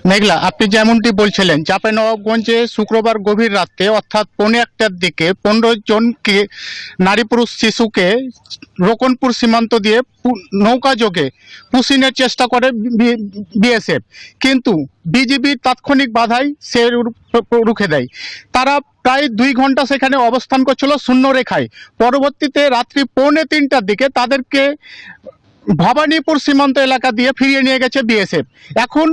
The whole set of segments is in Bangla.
মেঘলা, আপনি যেমনটি বলছিলেন, চাঁপাইনবাবগঞ্জে শুক্রবার গভীর রাতে অর্থাৎ পৌনে একটার দিকে 15 জনকে, নারী পুরুষ শিশুকে, রোকনপুর সীমান্ত দিয়ে নৌকা যোগে পুশিনের চেষ্টা করে বিএসএফ, কিন্তু বিজিবির তাৎক্ষণিক বাধায় সে রুখে দেয়। তারা প্রায় 2 ঘন্টা সেখানে অবস্থান করছিল শূন্য রেখায়। পরবর্তীতে রাত্রি পৌনে 3টার দিকে তাদেরকে ভবানীপুর সীমান্ত এলাকা দিয়ে ফিরিয়ে নিয়ে গেছে বিএসএফ। এখন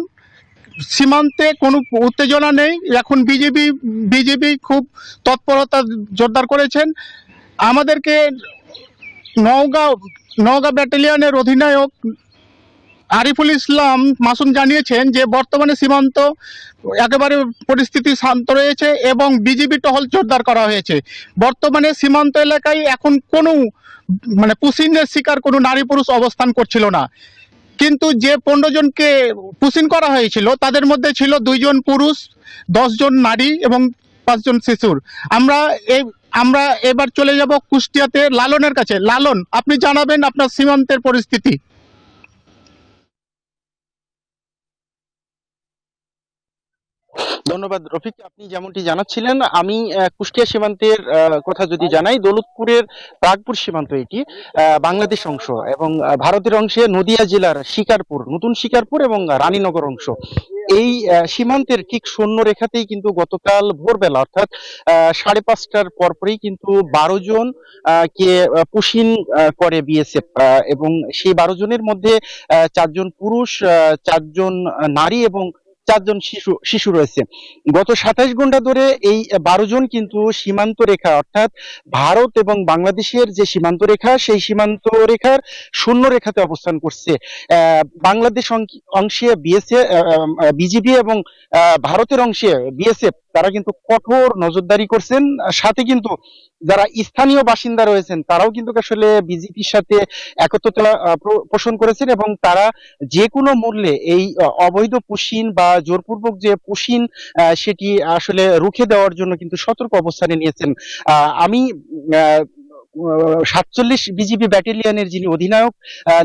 সীমান্তে কোনো উত্তেজনা নেই। এখন বিজেপি খুব তৎপরতা জোরদার করেছেন। আমাদেরকে নওগাঁ নওগাঁ ব্যাটালিয়নের অধিনায়ক আরিফুল ইসলাম মাসুম জানিয়েছেন যে বর্তমানে সীমান্ত একেবারে পরিস্থিতি শান্ত রয়েছে এবং বিজিবি টহল জোরদার করা হয়েছে। বর্তমানে সীমান্ত এলাকায় এখন কোনো পুশিনের শিকার কোনো নারী পুরুষ অবস্থান করছিল না। কিন্তু যে 15 জনকে পুশিন করা হয়েছিল তাদের মধ্যে ছিল 2 জন পুরুষ, 10 জন নারী এবং 5 জন শিশুর। আমরা এই আমরা এবার চলে যাব কুষ্টিয়াতে লালনের কাছে। লালন, আপনি জানাবেন আপনার সীমান্তের পরিস্থিতি। ধন্যবাদ রফিক, আপনি যেমনটি জানাচ্ছিলেন আমি কুষ্টিয়া সীমান্তের কথা যদি জানাই, দৌলতপুরের প্রাগপুর সীমান্ত এটি বাংলাদেশ অংশ এবং ভারতের অংশে নদিয়া জেলার শিকারপুর, নতুন শিকারপুর এবং রানীনগর অংশ। এই সীমান্তের ঠিক শূন্য রেখাতেই কিন্তু গতকাল ভোরবেলা অর্থাৎ 5:30টার পরপরই কিন্তু 12 জন কে পুশিন করে বিএসএফ, এবং সেই 12 জনের মধ্যে 4 জন পুরুষ, 4 জন নারী এবং 4 জন শিশু রয়েছে। গত 27 ঘন্টা ধরে এই 12 জন কিন্তু সীমান্ত রেখা অর্থাৎ ভারত এবং বাংলাদেশের যে সীমান্ত রেখা, সেই সীমান্ত রেখার শূন্য রেখাতে অবস্থান করছে। বাংলাদেশ অংশে বিজিবি এবং ভারতের অংশে বিএসএফ তারা কিন্তু কঠোর নজরদারি করছেন। সাথে কিন্তু যারা স্থানীয় বাসিন্দা রয়েছেন তারাও কিন্তু আসলে বিজেপির সাথে একত্রতা পোষণ করেছেন এবং তারা যে কোনো মূল্যে এই অবৈধ পুশিন বা জোরপূর্বক যে পুশিন সেটি আসলে রুখে দেওয়ার জন্য কিন্তু সতর্ক অবস্থানে নিয়েছেন। আমি 47 বিজিবি ব্যাটালিয়নের যিনি অধিনায়ক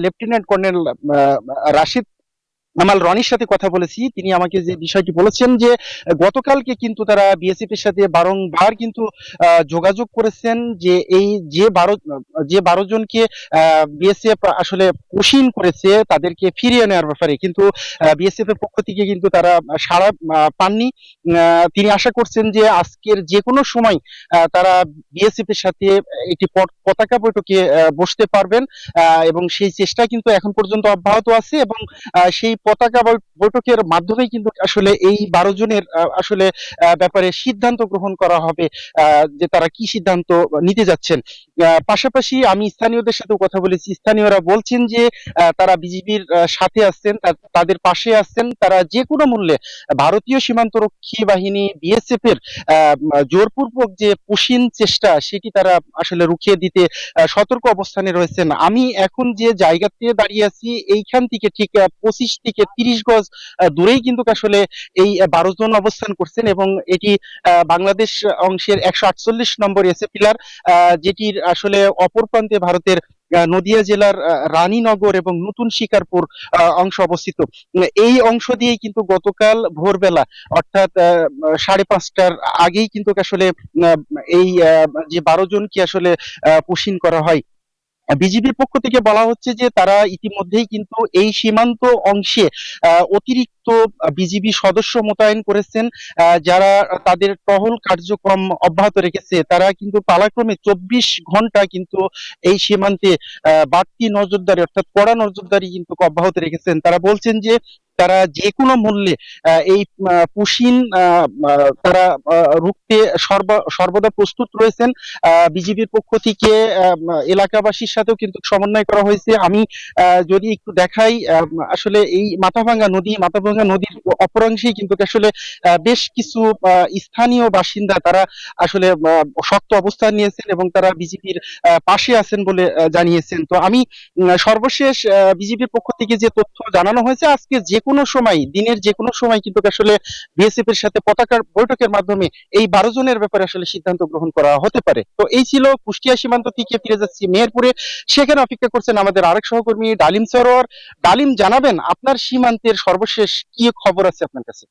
লেফটেন্যান্ট কর্নেল রাশিদ আমাল রনির সাথে কথা বলেছি, তিনি আমাকে যে বিষয়টি বলেছেন যে গতকালকে কিন্তু তারা বিএসএফ এর সাথে বারংবার কিন্তু যোগাযোগ করেছেন যে এই যে 12 জনকে বিএসএফ আসলে পুশিন করেছে তাদেরকে ফিরিয়ে নেওয়ার ব্যাপারে, কিন্তু বিএসএফ এর পক্ষ থেকে কিন্তু তারা সাড়া পাননি। তিনি আশা করছেন যে আজকের যে কোনো সময় তারা বিএসএফ এর সাথে একটি পতাকা বৈঠকে বসতে পারবেন, এবং সেই চেষ্টা কিন্তু এখন পর্যন্ত অব্যাহত আছে এবং সেই পতাকা বৈঠকের মাধ্যমেই কিন্তু আসলে এই 12 জনের আসলে ব্যাপারে সিদ্ধান্ত গ্রহণ করা হবে, যে তারা কি সিদ্ধান্ত নিতে যাচ্ছেন। পাশাপাশি আমি স্থানীয়দের সাথেও কথা বলেছি, স্থানীয়রা বলছেন যে তারা বিজিবির সাথে আসছেন, তাদের পাশে আসছেন, তারা যে কোনো মূল্যে ভারতীয় সীমান্তরক্ষী বাহিনী বিএসএফ এর জোরপূর্বক যে পুশিন চেষ্টা সেটি তারা আসলে রুখিয়ে দিতে সতর্ক অবস্থানে রয়েছেন। আমি এখন যে জায়গাতে দাঁড়িয়ে আছি এইখান থেকে ঠিক 25 থেকে 30 গজ দূরেই কিন্তু আসলে এই 12 জন অবস্থান করছেন এবং এটি বাংলাদেশ অংশের 148 নম্বর এসএ পিলার, যেটির আসলে অপর প্রান্তে ভারতের নদিয়া জেলার রানীনগর এবং নতুন শিকারপুর অংশ অবস্থিত। এই অংশ দিয়েই কিন্তু গতকাল ভোরবেলা অর্থাৎ 5:30টার আগেই কিন্তু আসলে আহ, এই যে 12 জনকে আসলে পুশিন করা হয়। বিজিবির পক্ষ থেকে বলা হচ্ছে যে তারা ইতিমধ্যেই কিন্তু এই সীমান্ত অংশে অতিরিক্ত বিজিবি সদস্য মোতায়েন করেছেন, যারা তাদের টহল কার্যক্রম অব্যাহত রেখেছে। তারা কিন্তু পালাক্রমে 24 ঘন্টা কিন্তু এই সীমান্তে বাড়তি নজরদারি অর্থাৎ কড়া নজরদারি কিন্তু অব্যাহত রেখেছেন। তারা বলছেন যে তারা যে কোনো মূল্যে এই পুশিন তারা রুখতে সর্বদা প্রস্তুত রয়েছেন। বিজিবির পক্ষ থেকে এলাকাবাসীর সাথেও কিন্তু সমন্বয় করা হয়েছে। আমি যদি একটু দেখাই, আসলে এই মাথাভাঙ্গা নদীর অপরাংশেই কিন্তু আসলে বেশ কিছু স্থানীয় বাসিন্দা তারা আসলে শক্ত অবস্থান নিয়েছেন এবং তারা বিজেপির পাশে আছেন বলে জানিয়েছেন। তো আমি সর্বশেষ বিজেপির পক্ষ থেকে যে তথ্য জানানো হয়েছে, আজকে যে কোনো সময়, দিনের যে কোনো সময় কিন্তু আসলে বিএসএফ এর সাথে পতাকার বৈঠকের মাধ্যমে এই 12 জনের ব্যাপারে আসলে সিদ্ধান্ত গ্রহণ করা হতে পারে। তো এই ছিল কুষ্টিয়া সীমান্ত থেকে ফিরে যাচ্ছি মেহেরপুরে, সেখানে অপেক্ষা করছেন আমাদের আরেক সহকর্মী ডালিম সরোয়ার। ডালিম, জানাবেন আপনার সীমান্তের সর্বশেষ কি খবর আছে আপনার কাছে?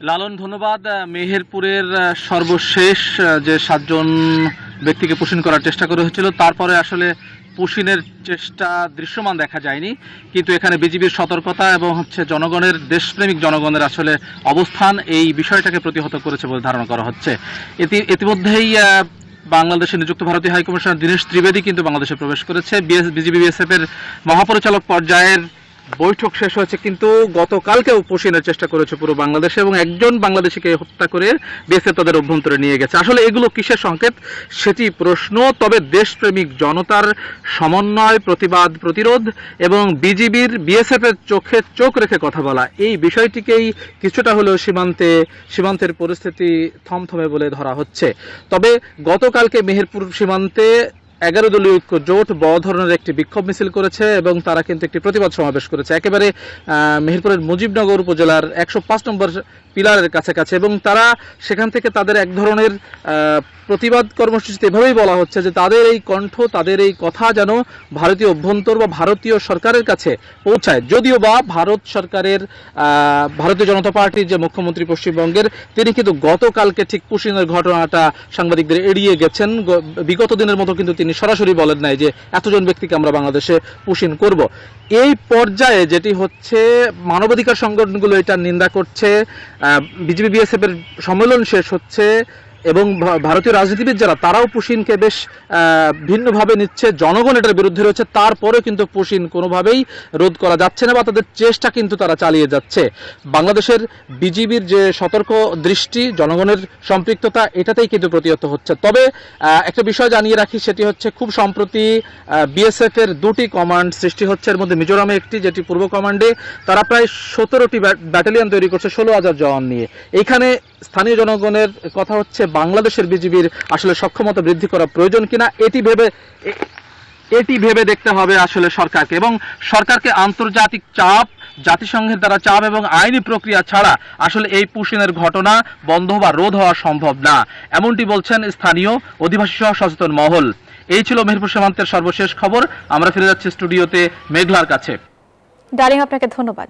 লালন, ধন্যবাদ। মেহেরপুরের সর্বশেষ যে 7 জন ব্যক্তিকে পুষিন করার চেষ্টা করা হয়েছিল, তারপরে আসলে পুষিনের চেষ্টা দৃশ্যমান দেখা যায়নি, কিন্তু এখানে বিজিবির সতর্কতা এবং জনগণের, দেশপ্রেমিক জনগণের আসলে অবস্থান এই বিষয়টাকে প্রতিহত করেছে বলে ধারণা করা হচ্ছে। ইতিমধ্যেই বাংলাদেশে নিযুক্ত ভারতীয় হাইকমিশনার দীনেশ ত্রিবেদী কিন্তু বাংলাদেশে প্রবেশ করেছে। বিজিবি বিএসএফ এর মহাপরিচালক পর্যায়ের বৈঠক শেষ হয়েছে, কিন্তু গতকালকেও পুষিনের চেষ্টা করেছে পুরো বাংলাদেশে, এবং একজন বাংলাদেশিকে হত্যা করে বিএসএফ তাদের অভ্যন্তরে নিয়ে গেছে। আসলে এগুলো কিসের সংকেত সেটি প্রশ্ন। তবে দেশপ্রেমিক জনতার সমন্বয়, প্রতিবাদ, প্রতিরোধ এবং বিজিবির বিএসএফ এর চোখে চোখ রেখে কথা বলা, এই বিষয়টিকেই কিছুটা হলেও সীমান্তের পরিস্থিতি থমথমে বলে ধরা হচ্ছে। তবে গতকালকে মেহেরপুর সীমান্তে 11 দলীয় ঐক্য জোট বড় ধরনের একটি বিক্ষোভ মিছিল করেছে এবং তারা কিন্তু একটি প্রতিবাদ সমাবেশ করেছে একেবারে মেহেরপুরের মুজিবনগর উপজেলার 105 নম্বর পিলারের কাছাকাছি, এবং তারা সেখান থেকে তাদের এক ধরনের প্রতিবাদ কর্মসূচিতে এভাবেই বলা হচ্ছে যে তাদের এই কণ্ঠ, তাদের এই কথা যেন ভারতীয় অভ্যন্তর বা ভারতীয় সরকারের কাছে পৌঁছায়। যদিও বা ভারত সরকারের ভারতীয় জনতা পার্টির যে মুখ্যমন্ত্রী পশ্চিমবঙ্গের, তিনি কিন্তু গতকালকে ঠিক পুষিনের ঘটনাটা সাংবাদিকদের এড়িয়ে গেছেন। বিগত দিনের মতো কিন্তু তিনি সরাসরি বলেন নাই যে এতজন ব্যক্তিকে আমরা বাংলাদেশে পুষিন করব। এই পর্যায়ে যেটি হচ্ছে, মানবাধিকার সংগঠনগুলো এটা নিন্দা করছে, বিজিবি বিএসএফ এর সম্মেলন শেষ হচ্ছে এবং ভারতীয় রাজনীতিবিদ যারা, তারাও পুশিনকে বেশ ভিন্নভাবে নিচ্ছে, জনগণ এটার বিরুদ্ধে রয়েছে। তারপরে কিন্তু পুশিন কোনোভাবেই রোধ করা যাচ্ছে না বা তাদের চেষ্টা কিন্তু তারা চালিয়ে যাচ্ছে। বাংলাদেশের বিজিবির যে সতর্ক দৃষ্টি, জনগণের সম্পৃক্ততা, এটাতেই কিন্তু প্রতিহত হচ্ছে। তবে একটা বিষয় জানিয়ে রাখি, সেটি হচ্ছে খুব সম্প্রতি বিএসএফ এর 2টি কমান্ড সৃষ্টি হচ্ছে। এর মধ্যে মিজোরামে একটি, যেটি পূর্ব কমান্ডে, তারা প্রায় 17টি ব্যাটালিয়ন তৈরি করছে 16,000 জওয়ান নিয়ে। এইখানে স্থানীয় জনগণের কথা হচ্ছে বাংলাদেশের বিজিবির আসলে সক্ষমতা বৃদ্ধি করা প্রয়োজন কিনা এটি ভেবে দেখতে হবে আসলে সরকারকে, এবং সরকারকে আন্তর্জাতিক চাপ, জাতিসংঘের দ্বারা চাপ এবং আইনি প্রক্রিয়া ছাড়া আসলে এই পুশিনের ঘটনা বন্ধ বা রোধ হওয়া সম্ভব না, এমনটি বলছেন স্থানীয় অধিবাসী সহ সচেতন মহল। এই ছিল মেহেরপুর সীমান্তের সর্বশেষ খবর। আমরা ফিরে যাচ্ছি স্টুডিওতে মেঘলার কাছে। ডালিম, আপনাকে ধন্যবাদ।